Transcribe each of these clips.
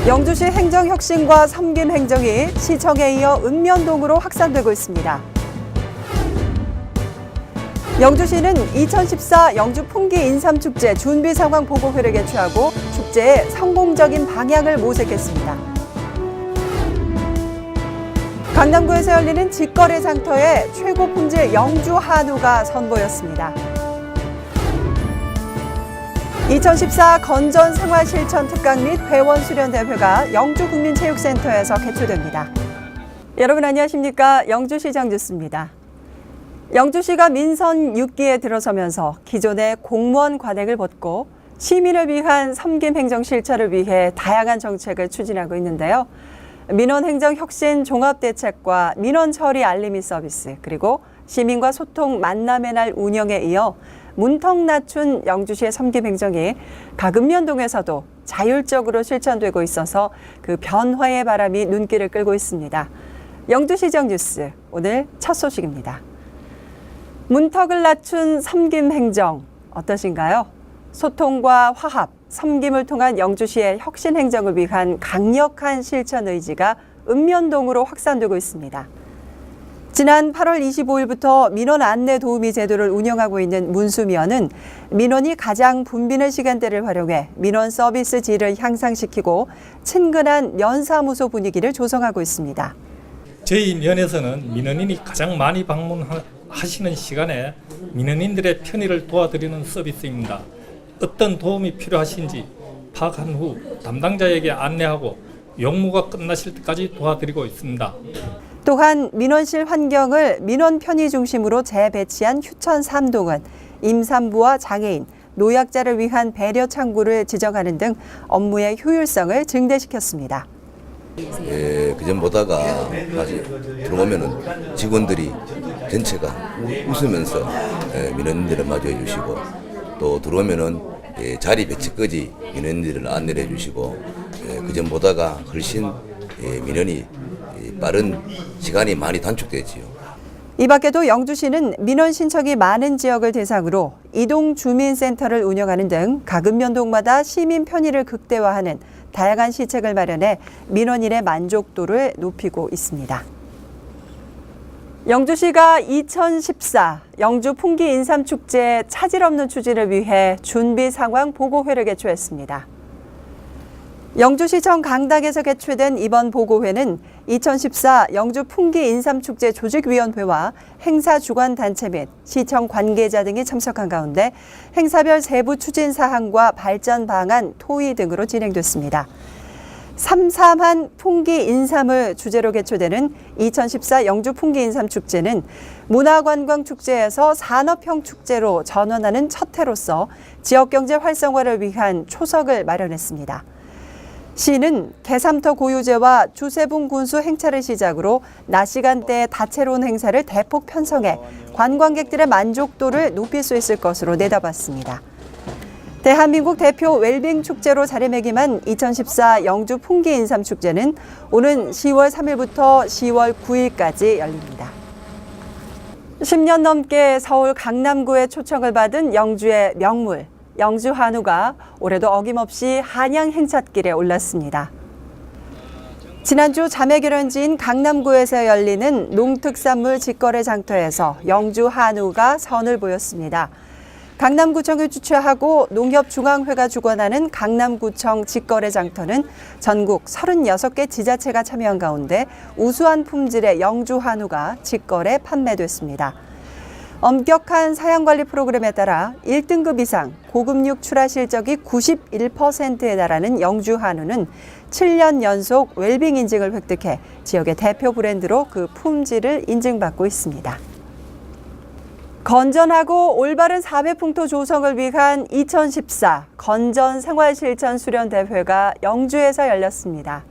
영주시 행정혁신과 섬김행정이 시청에 이어 읍면동으로 확산되고 있습니다. 영주시는 2014 영주 풍기 인삼축제 준비 상황 보고회를 개최하고 축제의 성공적인 방향을 모색했습니다. 강남구에서 열리는 직거래 장터에 최고 품질 영주 한우가 선보였습니다. 2014 건전 생활실천 특강 및 회원 수련 대회가 영주국민체육센터에서 개최됩니다. 여러분 안녕하십니까? 영주시장 뉴스입니다. 영주시가 민선 6기에 들어서면서 기존의 공무원 관행을 벗고 시민을 위한 섬김행정 실천을 위해 다양한 정책을 추진하고 있는데요. 민원행정혁신 종합대책과 민원처리 알림이 서비스, 그리고 시민과 소통 만남의 날 운영에 이어 문턱 낮춘 영주시의 섬김행정이 각 읍면동에서도 자율적으로 실천되고 있어서 그 변화의 바람이 눈길을 끌고 있습니다. 영주시장 뉴스, 오늘 첫 소식입니다. 문턱을 낮춘 섬김행정 어떠신가요? 소통과 화합, 섬김을 통한 영주시의 혁신행정을 위한 강력한 실천 의지가 읍면동으로 확산되고 있습니다. 지난 8월 25일부터 민원 안내 도우미 제도를 운영하고 있는 문수면은 민원이 가장 붐비는 시간대를 활용해 민원 서비스 질을 향상시키고 친근한 면사무소 분위기를 조성하고 있습니다. 저희 면에서는 민원인이 가장 많이 방문하시는 시간에 민원인들의 편의를 도와드리는 서비스입니다. 어떤 도움이 필요하신지 파악한 후 담당자에게 안내하고 용무가 끝나실 때까지 도와드리고 있습니다. 또한 민원실 환경을 민원 편의 중심으로 재배치한 휴천 3동은 임산부와 장애인, 노약자를 위한 배려 창구를 지정하는 등 업무의 효율성을 증대시켰습니다. 그전보다가 다시 들어오면은 직원들이 전체가 웃으면서 민원인들을 맞이해 주시고 또 들어오면은 자리 배치까지 민원인들을 안내해 주시고 그전보다가 훨씬 민원이 빠른 시간이 많이 단축되지요. 이 밖에도 영주시는 민원 신청이 많은 지역을 대상으로 이동 주민센터를 운영하는 등 각 읍면동마다 시민 편의를 극대화하는 다양한 시책을 마련해 민원인의 만족도를 높이고 있습니다. 영주시가 2014 영주 풍기 인삼축제 차질 없는 추진을 위해 준비 상황 보고회를 개최했습니다. 영주시청 강당에서 개최된 이번 보고회는 2014 영주 풍기 인삼축제 조직위원회와 행사 주관단체 및 시청 관계자 등이 참석한 가운데 행사별 세부 추진 사항과 발전 방안, 토의 등으로 진행됐습니다. 삼삼한 풍기 인삼을 주제로 개최되는 2014 영주 풍기 인삼축제는 문화관광축제에서 산업형 축제로 전환하는 첫 해로서 지역경제 활성화를 위한 초석을 마련했습니다. 시는 개삼터 고유제와 주세붕 군수 행차를 시작으로 낮 시간대의 다채로운 행사를 대폭 편성해 관광객들의 만족도를 높일 수 있을 것으로 내다봤습니다. 대한민국 대표 웰빙 축제로 자리매김한 2014 영주 풍기 인삼 축제는 오는 10월 3일부터 10월 9일까지 열립니다. 10년 넘게 서울 강남구의 초청을 받은 영주의 명물 영주 한우가 올해도 어김없이 한양 행찻길에 올랐습니다. 지난주 자매결연지인 강남구에서 열리는 농특산물 직거래 장터에서 영주 한우가 선을 보였습니다. 강남구청을 주최하고 농협중앙회가 주관하는 강남구청 직거래 장터는 전국 36개 지자체가 참여한 가운데 우수한 품질의 영주 한우가 직거래 판매됐습니다. 엄격한 사양관리 프로그램에 따라 1등급 이상 고급육 출하 실적이 91%에 달하는 영주 한우는 7년 연속 웰빙 인증을 획득해 지역의 대표 브랜드로 그 품질을 인증받고 있습니다. 건전하고 올바른 사회풍토 조성을 위한 2014 건전 생활실천 수련 대회가 영주에서 열렸습니다.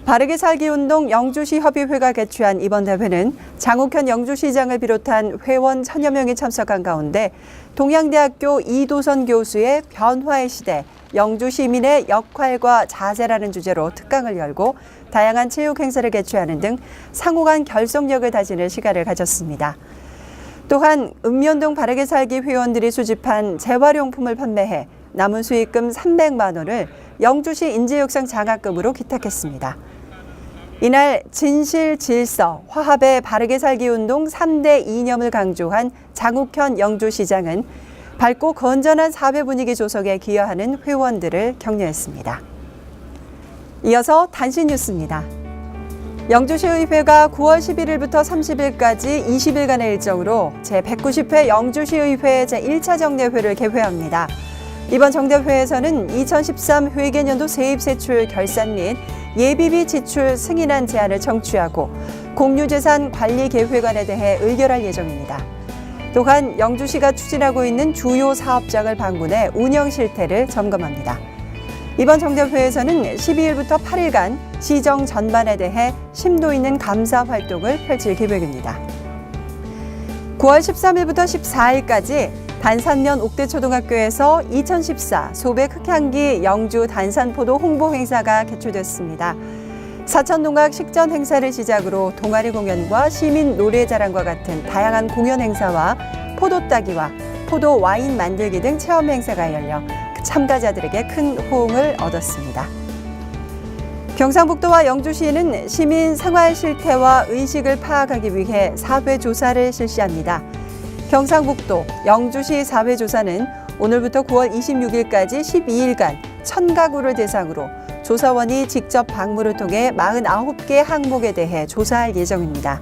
바르게 살기 운동 영주시 협의회가 개최한 이번 대회는 장욱현 영주시장을 비롯한 회원 1000여 명이 참석한 가운데 동양대학교 이도선 교수의 변화의 시대, 영주 시민의 역할과 자세라는 주제로 특강을 열고 다양한 체육 행사를 개최하는 등 상호 간 결속력을 다지는 시간을 가졌습니다. 또한 읍면동 바르게 살기 회원들이 수집한 재활용품을 판매해 남은 수익금 300만 원을 영주시 인재육상 장학금으로 기탁했습니다. 이날 진실, 질서, 화합의 바르게 살기 운동 3대 이념을 강조한 장욱현 영주시장은 밝고 건전한 사회 분위기 조성에 기여하는 회원들을 격려했습니다. 이어서 단신 뉴스입니다. 영주시의회가 9월 11일부터 30일까지 20일간의 일정으로 제190회 영주시의회 제1차 정례회를 개회합니다. 이번 정례회에서는 2013 회계년도 세입세출 결산 및 예비비 지출 승인안 제안을 청취하고 공유재산 관리 계획안에 대해 의결할 예정입니다. 또한 영주시가 추진하고 있는 주요 사업장을 방문해 운영 실태를 점검합니다. 이번 정례회에서는 12일부터 8일간 시정 전반에 대해 심도 있는 감사 활동을 펼칠 계획입니다. 9월 13일부터 14일까지 단산면 옥대초등학교에서 2014 소백 흑향기 영주 단산포도 홍보 행사가 개최됐습니다. 사천동학 식전 행사를 시작으로 동아리 공연과 시민 노래자랑과 같은 다양한 공연 행사와 포도 따기와 포도 와인 만들기 등 체험 행사가 열려 참가자들에게 큰 호응을 얻었습니다. 경상북도와 영주시는 시민 생활 실태와 의식을 파악하기 위해 사회조사를 실시합니다. 경상북도 영주시 사회조사는 오늘부터 9월 26일까지 12일간 1000가구를 대상으로 조사원이 직접 방문을 통해 49개 항목에 대해 조사할 예정입니다.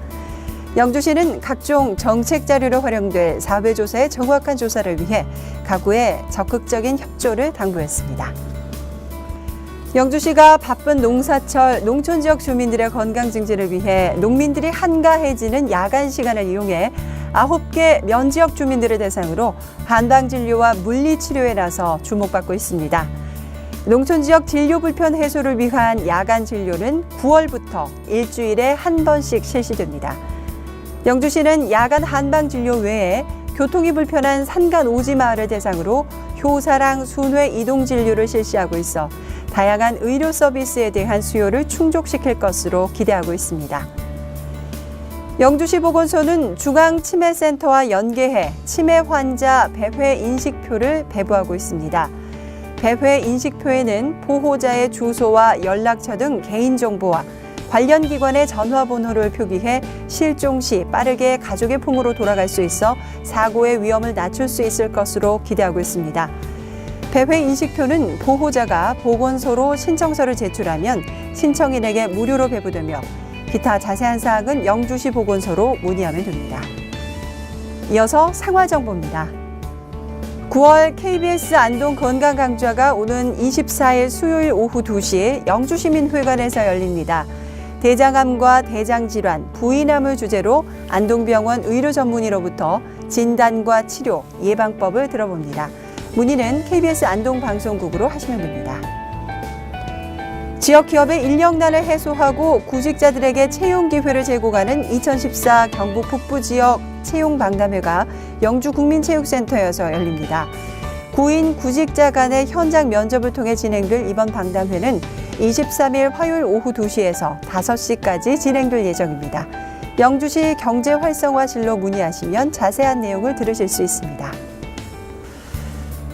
영주시는 각종 정책 자료로 활용될 사회조사의 정확한 조사를 위해 가구에 적극적인 협조를 당부했습니다. 영주시가 바쁜 농사철 농촌 지역 주민들의 건강 증진을 위해 농민들이 한가해지는 야간 시간을 이용해 9개 면지역 주민들을 대상으로 한방진료와 물리치료에 나서 주목받고 있습니다. 농촌 지역 진료 불편 해소를 위한 야간 진료는 9월부터 일주일에 한 번씩 실시됩니다. 영주시는 야간 한방진료 외에 교통이 불편한 산간 오지 마을을 대상으로 효사랑 순회 이동 진료를 실시하고 있어 다양한 의료 서비스에 대한 수요를 충족시킬 것으로 기대하고 있습니다. 영주시 보건소는 중앙치매센터와 연계해 치매 환자 배회 인식표를 배부하고 있습니다. 배회 인식표에는 보호자의 주소와 연락처 등 개인정보와 관련 기관의 전화번호를 표기해 실종 시 빠르게 가족의 품으로 돌아갈 수 있어 사고의 위험을 낮출 수 있을 것으로 기대하고 있습니다. 배회 인식표는 보호자가 보건소로 신청서를 제출하면 신청인에게 무료로 배부되며 기타 자세한 사항은 영주시 보건소로 문의하면 됩니다. 이어서 생활정보입니다. 9월 KBS 안동 건강강좌가 오는 24일 수요일 오후 2시 영주시민회관에서 열립니다. 대장암과 대장질환, 부인암을 주제로 안동병원 의료전문의로부터 진단과 치료, 예방법을 들어봅니다. 문의는 KBS 안동방송국으로 하시면 됩니다. 지역 기업의 인력난을 해소하고 구직자들에게 채용 기회를 제공하는 2014 경북 북부 지역 채용 박람회가 영주국민체육센터에서 열립니다. 구인 구직자 간의 현장 면접을 통해 진행될 이번 박람회는 23일 화요일 오후 2시에서 5시까지 진행될 예정입니다. 영주시 경제활성화실로 문의하시면 자세한 내용을 들으실 수 있습니다.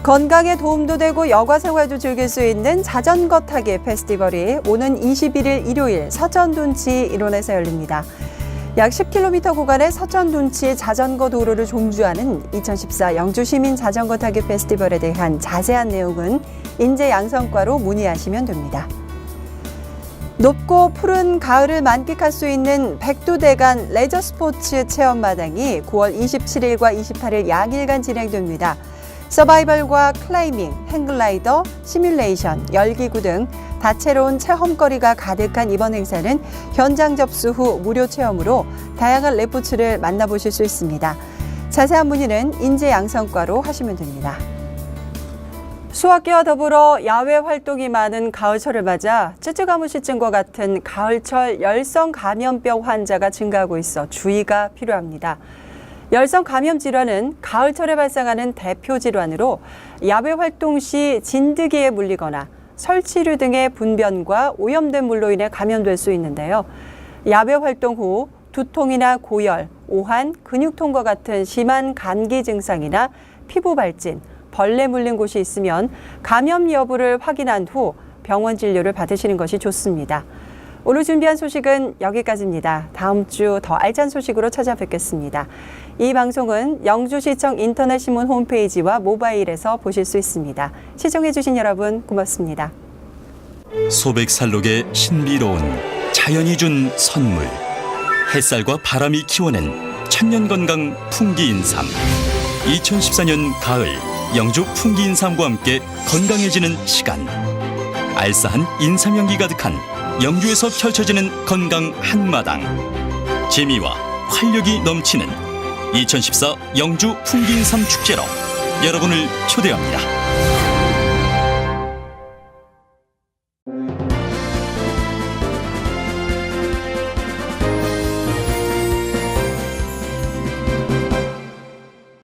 건강에 도움도 되고 여가 생활도 즐길 수 있는 자전거 타기 페스티벌이 오는 21일 일요일 서천둔치 일원에서 열립니다. 약 10km 구간의 서천둔치 자전거 도로를 종주하는 2014 영주시민 자전거 타기 페스티벌에 대한 자세한 내용은 인재양성과로 문의하시면 됩니다. 높고 푸른 가을을 만끽할 수 있는 백두대간 레저 스포츠 체험마당이 9월 27일과 28일 양일간 진행됩니다. 서바이벌과 클라이밍, 행글라이더, 시뮬레이션, 열기구 등 다채로운 체험거리가 가득한 이번 행사는 현장 접수 후 무료 체험으로 다양한 레포츠를 만나보실 수 있습니다. 자세한 문의는 인재양성과로 하시면 됩니다. 수학기와 더불어 야외 활동이 많은 가을철을 맞아 쯔쯔가무시증과 같은 가을철 열성 감염병 환자가 증가하고 있어 주의가 필요합니다. 열성 감염 질환은 가을철에 발생하는 대표 질환으로 야외 활동 시 진드기에 물리거나 설치류 등의 분변과 오염된 물로 인해 감염될 수 있는데요. 야외 활동 후 두통이나 고열, 오한, 근육통과 같은 심한 감기 증상이나 피부 발진, 벌레 물린 곳이 있으면 감염 여부를 확인한 후 병원 진료를 받으시는 것이 좋습니다. 오늘 준비한 소식은 여기까지입니다. 다음 주 더 알찬 소식으로 찾아뵙겠습니다. 이 방송은 영주시청 인터넷신문 홈페이지와 모바일에서 보실 수 있습니다. 시청해주신 여러분 고맙습니다. 소백살록의 신비로운 자연이 준 선물. 햇살과 바람이 키워낸 천년건강 풍기인삼. 2014년 가을 영주 풍기인삼과 함께 건강해지는 시간. 알싸한 인삼향기 가득한 영주에서 펼쳐지는 건강 한마당. 재미와 활력이 넘치는 2014 영주 풍기인삼 축제로 여러분을 초대합니다.